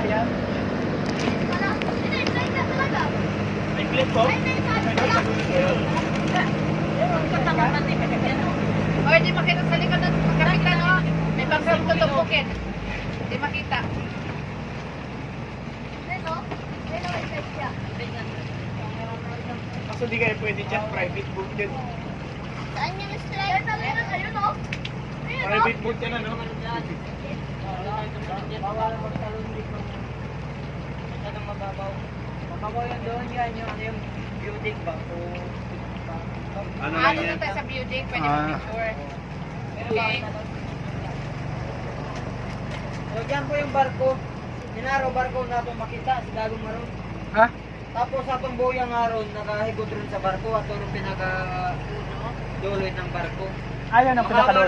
yan. May clip po? O, hindi makita sa likod ng kapitan, no? May bagsang tutupukin. Hindi makita. Kaso di kayo pwede dyan, private boat yun. Saan yung slide? Ayun, no? Private boat yan, ano? Bawal magtalon dito. Masyadong mababaw. Mababaw yan doon yan, yung building ba? So, Ano Ano yan? na tayo sa building, pwede mag-picture. Okay. So, dyan po yung barko. Ninaro barko na itong makita, si Dagong Maron. Ha? Tapos atong buyang aron, nakahigot rin sa barko at ito pinaka duloy ng barko. Ayan ang pinakadulo.